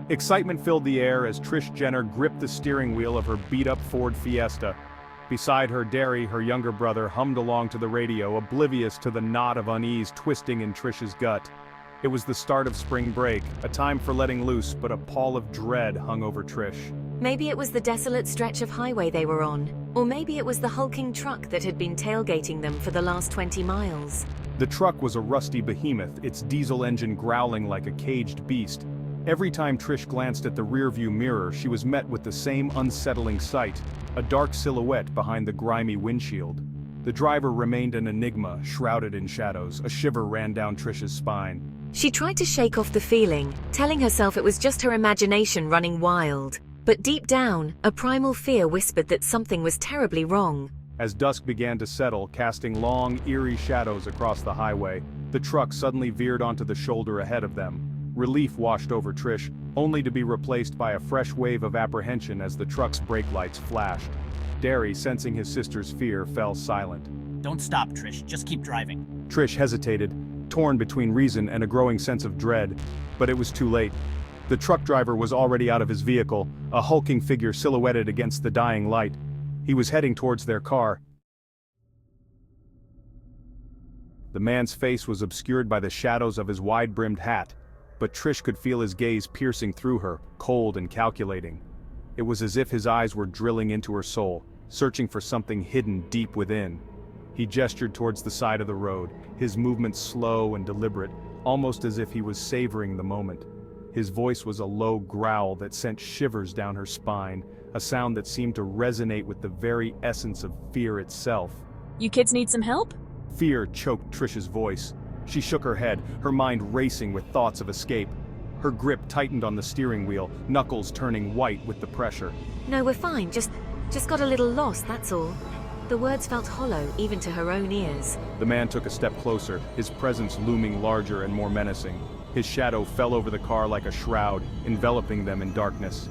Excitement filled the air as Trish Jenner gripped the steering wheel of her beat-up Ford Fiesta. Beside her, Darry, her younger brother, hummed along to the radio, oblivious to the knot of unease twisting in Trish's gut. It was the start of spring break, a time for letting loose, but a pall of dread hung over Trish. Maybe it was the desolate stretch of highway they were on, or maybe it was the hulking truck that had been tailgating them for the last 20 miles. The truck was a rusty behemoth, its diesel engine growling like a caged beast. Every time Trish glanced at the rearview mirror, she was met with the same unsettling sight, a dark silhouette behind the grimy windshield. The driver remained an enigma, shrouded in shadows. A shiver ran down Trish's spine. She tried to shake off the feeling, telling herself it was just her imagination running wild. But deep down, a primal fear whispered that something was terribly wrong. As dusk began to settle, casting long, eerie shadows across the highway, the truck suddenly veered onto the shoulder ahead of them. Relief washed over Trish, only to be replaced by a fresh wave of apprehension as the truck's brake lights flashed. Darry, sensing his sister's fear, fell silent. Don't stop, Trish. Just keep driving. Trish hesitated, torn between reason and a growing sense of dread, but it was too late. The truck driver was already out of his vehicle, a hulking figure silhouetted against the dying light. He was heading towards their car. The man's face was obscured by the shadows of his wide-brimmed hat, but Trish could feel his gaze piercing through her, cold and calculating. It was as if his eyes were drilling into her soul, searching for something hidden deep within. He gestured towards the side of the road, his movements slow and deliberate, almost as if he was savoring the moment. His voice was a low growl that sent shivers down her spine, a sound that seemed to resonate with the very essence of fear itself. You kids need some help? Fear choked Trish's voice. She shook her head, her mind racing with thoughts of escape. Her grip tightened on the steering wheel, knuckles turning white with the pressure. No, we're fine, just got a little lost, that's all. The words felt hollow, even to her own ears. The man took a step closer, his presence looming larger and more menacing. His shadow fell over the car like a shroud, enveloping them in darkness.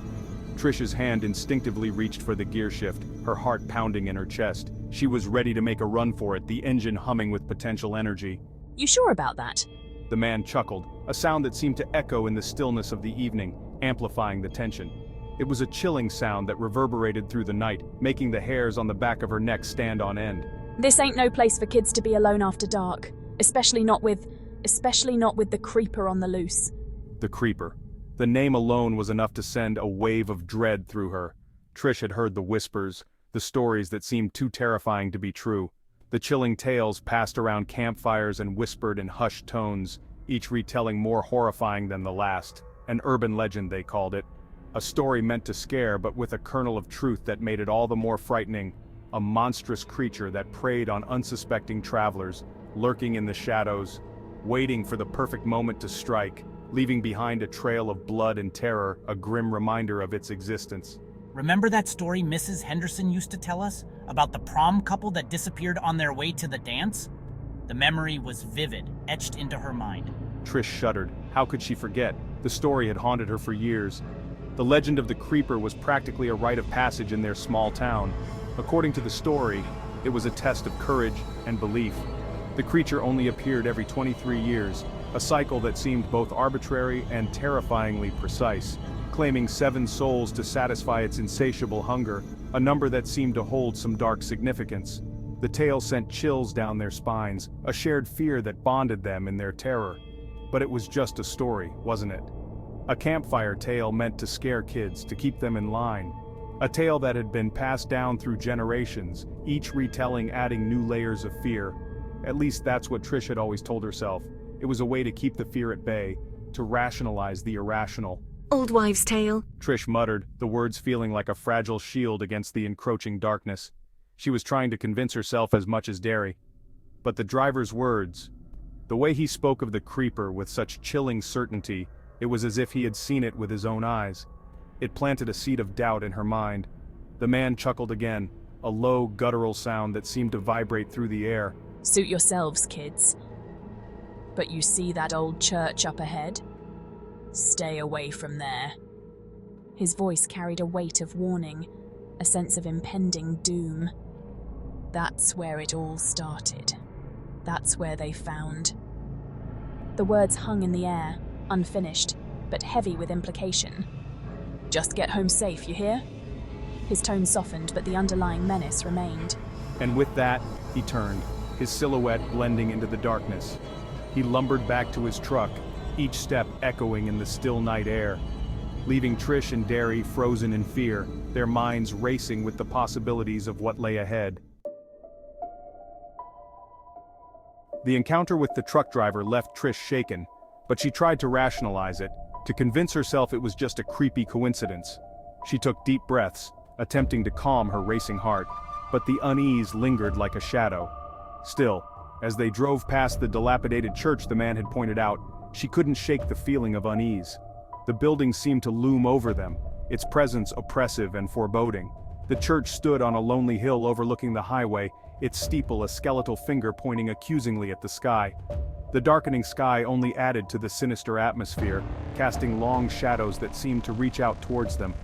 Trish's hand instinctively reached for the gear shift, her heart pounding in her chest. She was ready to make a run for it, the engine humming with potential energy. You sure about that? The man chuckled, a sound that seemed to echo in the stillness of the evening, amplifying the tension. It was a chilling sound that reverberated through the night, making the hairs on the back of her neck stand on end. This ain't no place for kids to be alone after dark, especially not with the creeper on the loose. The creeper. The name alone was enough to send a wave of dread through her. Trish had heard the whispers, the stories that seemed too terrifying to be true. The chilling tales passed around campfires and whispered in hushed tones, each retelling more horrifying than the last. An urban legend, they called it. A story meant to scare, but with a kernel of truth that made it all the more frightening. A monstrous creature that preyed on unsuspecting travelers, lurking in the shadows, waiting for the perfect moment to strike, leaving behind a trail of blood and terror, a grim reminder of its existence. Remember that story Mrs. Henderson used to tell us about the prom couple that disappeared on their way to the dance? The memory was vivid, etched into her mind. Trish shuddered. How could she forget? The story had haunted her for years. The legend of the creeper was practically a rite of passage in their small town. According to the story, it was a test of courage and belief. The creature only appeared every 23 years, a cycle that seemed both arbitrary and terrifyingly precise, claiming 7 souls to satisfy its insatiable hunger, a number that seemed to hold some dark significance. The tale sent chills down their spines, a shared fear that bonded them in their terror. But it was just a story, wasn't it? A campfire tale meant to scare kids, to keep them in line. A tale that had been passed down through generations, each retelling adding new layers of fear. At least that's what Trish had always told herself. It was a way to keep the fear at bay, to rationalize the irrational. Old wives' tale, Trish muttered, the words feeling like a fragile shield against the encroaching darkness. She was trying to convince herself as much as Darry. But the driver's words, the way he spoke of the creeper with such chilling certainty, it was as if he had seen it with his own eyes. It planted a seed of doubt in her mind. The man chuckled again, a low, guttural sound that seemed to vibrate through the air. Suit yourselves, kids. But you see that old church up ahead? Stay away from there. His voice carried a weight of warning, a sense of impending doom. That's where it all started. That's where they found. The words hung in the air, unfinished, but heavy with implication. "Just get home safe, you hear?" His tone softened, but the underlying menace remained. And with that, he turned, his silhouette blending into the darkness. He lumbered back to his truck, each step echoing in the still night air, leaving Trish and Darry frozen in fear, their minds racing with the possibilities of what lay ahead. The encounter with the truck driver left Trish shaken, but she tried to rationalize it, to convince herself it was just a creepy coincidence. She took deep breaths, attempting to calm her racing heart, but the unease lingered like a shadow. Still, as they drove past the dilapidated church the man had pointed out, she couldn't shake the feeling of unease. The building seemed to loom over them, its presence oppressive and foreboding. The church stood on a lonely hill overlooking the highway, its steeple a skeletal finger pointing accusingly at the sky. The darkening sky only added to the sinister atmosphere, casting long shadows that seemed to reach out towards them.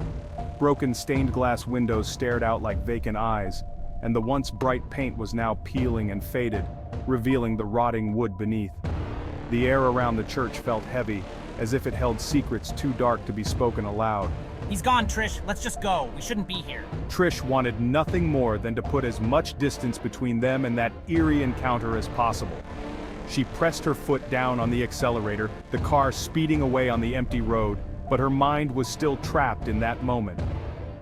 Broken stained glass windows stared out like vacant eyes, and the once bright paint was now peeling and faded, revealing the rotting wood beneath. The air around the church felt heavy, as if it held secrets too dark to be spoken aloud. "He's gone, Trish. Let's just go. We shouldn't be here." Trish wanted nothing more than to put as much distance between them and that eerie encounter as possible. She pressed her foot down on the accelerator, the car speeding away on the empty road, but her mind was still trapped in that moment.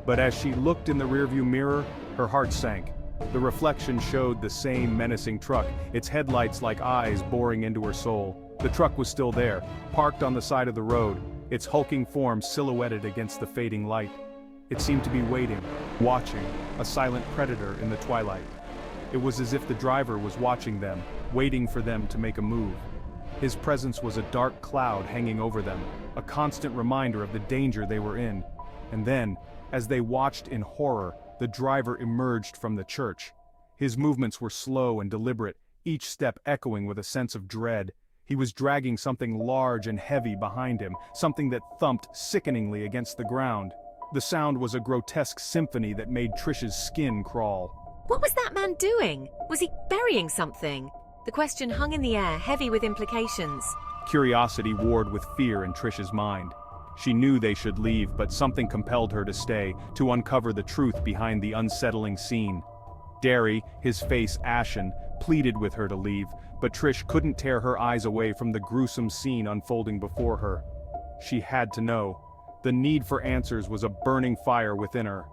But as she looked in the rearview mirror, her heart sank. The reflection showed the same menacing truck, its headlights like eyes boring into her soul. The truck was still there, parked on the side of the road, its hulking form silhouetted against the fading light. It seemed to be waiting, watching, a silent predator in the twilight. It was as if the driver was watching them, waiting for them to make a move. His presence was a dark cloud hanging over them, a constant reminder of the danger they were in. And then, as they watched in horror, the driver emerged from the church. His movements were slow and deliberate, each step echoing with a sense of dread. He was dragging something large and heavy behind him, something that thumped sickeningly against the ground. The sound was a grotesque symphony that made Trish's skin crawl. What was that man doing? Was he burying something? The question hung in the air, heavy with implications. Curiosity warred with fear in Trish's mind. She knew they should leave, but something compelled her to stay, to uncover the truth behind the unsettling scene. Darry, his face ashen, pleaded with her to leave, but Trish couldn't tear her eyes away from the gruesome scene unfolding before her. She had to know. The need for answers was a burning fire within her.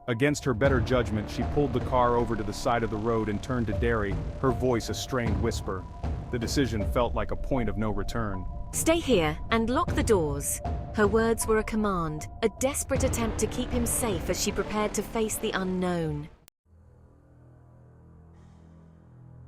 Against her better judgment, she pulled the car over to the side of the road and turned to Darry, her voice a strained whisper. The decision felt like a point of no return. "Stay here and lock the doors." Her words were a command, a desperate attempt to keep him safe as she prepared to face the unknown.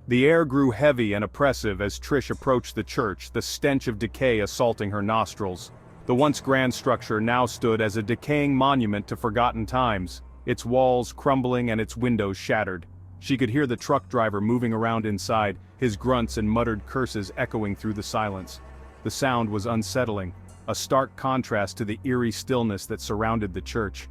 The air grew heavy and oppressive as Trish approached the church, the stench of decay assaulting her nostrils. The once grand structure now stood as a decaying monument to forgotten times, its walls crumbling and its windows shattered. She could hear the truck driver moving around inside, his grunts and muttered curses echoing through the silence. The sound was unsettling, a stark contrast to the eerie stillness that surrounded the church.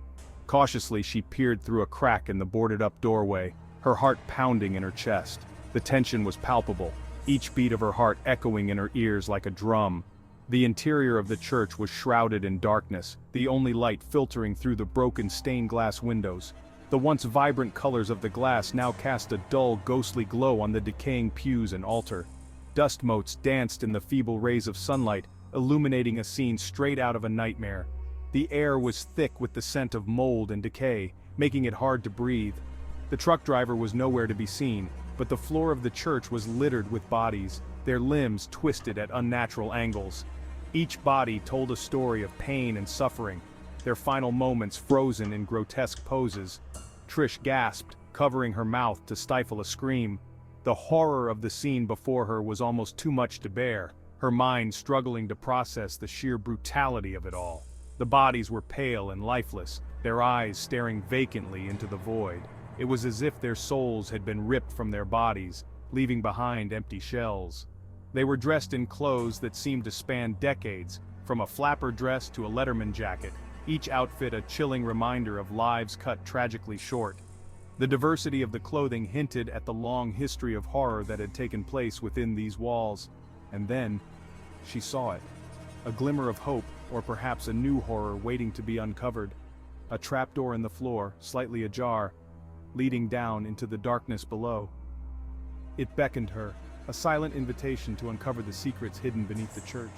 Cautiously, she peered through a crack in the boarded-up doorway, her heart pounding in her chest. The tension was palpable, each beat of her heart echoing in her ears like a drum. The interior of the church was shrouded in darkness, the only light filtering through the broken stained glass windows. The once vibrant colors of the glass now cast a dull, ghostly glow on the decaying pews and altar. Dust motes danced in the feeble rays of sunlight, illuminating a scene straight out of a nightmare. The air was thick with the scent of mold and decay, making it hard to breathe. The truck driver was nowhere to be seen, but the floor of the church was littered with bodies, their limbs twisted at unnatural angles. Each body told a story of pain and suffering, their final moments frozen in grotesque poses. Trish gasped, covering her mouth to stifle a scream. The horror of the scene before her was almost too much to bear, her mind struggling to process the sheer brutality of it all. The bodies were pale and lifeless, their eyes staring vacantly into the void. It was as if their souls had been ripped from their bodies, leaving behind empty shells. They were dressed in clothes that seemed to span decades, from a flapper dress to a Letterman jacket, each outfit a chilling reminder of lives cut tragically short. The diversity of the clothing hinted at the long history of horror that had taken place within these walls. And then, she saw it. a glimmer of hope, or perhaps a new horror waiting to be uncovered. A trapdoor in the floor, slightly ajar, leading down into the darkness below. It beckoned her, a silent invitation to uncover the secrets hidden beneath the church.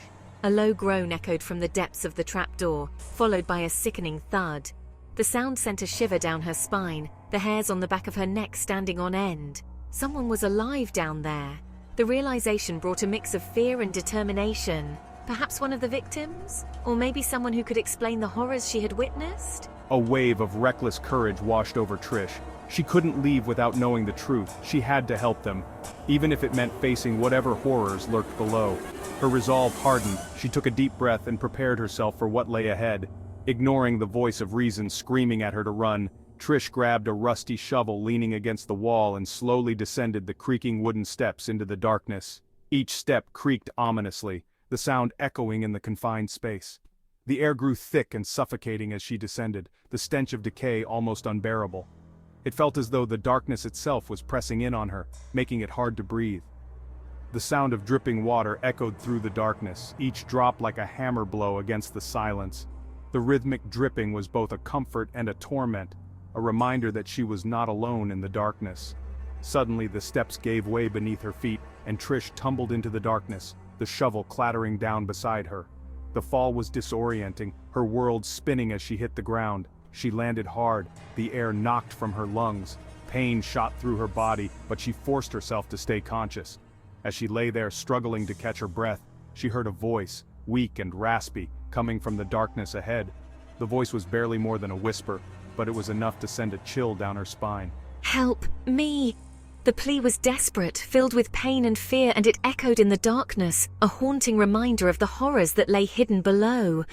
A low groan echoed from the depths of the trapdoor, followed by a sickening thud. The sound sent a shiver down her spine, the hairs on the back of her neck standing on end. Someone was alive down there. The realization brought a mix of fear and determination. Perhaps one of the victims? Or maybe someone who could explain the horrors she had witnessed? A wave of reckless courage washed over Trish. She couldn't leave without knowing the truth. She had to help them, even if it meant facing whatever horrors lurked below. Her resolve hardened. She took a deep breath and prepared herself for what lay ahead. Ignoring the voice of reason screaming at her to run, Trish grabbed a rusty shovel leaning against the wall and slowly descended the creaking wooden steps into the darkness. Each step creaked ominously, the sound echoing in the confined space. The air grew thick and suffocating as she descended, the stench of decay almost unbearable. It felt as though the darkness itself was pressing in on her, making it hard to breathe. The sound of dripping water echoed through the darkness, each drop like a hammer blow against the silence. The rhythmic dripping was both a comfort and a torment, a reminder that she was not alone in the darkness. Suddenly the steps gave way beneath her feet, and Trish tumbled into the darkness, the shovel clattering down beside her. The fall was disorienting, her world spinning as she hit the ground. She landed hard, the air knocked from her lungs. Pain shot through her body, but she forced herself to stay conscious. As she lay there struggling to catch her breath, she heard a voice, weak and raspy, coming from the darkness ahead. The voice was barely more than a whisper, but it was enough to send a chill down her spine. Help me! The plea was desperate, filled with pain and fear, and it echoed in the darkness, a haunting reminder of the horrors that lay hidden below.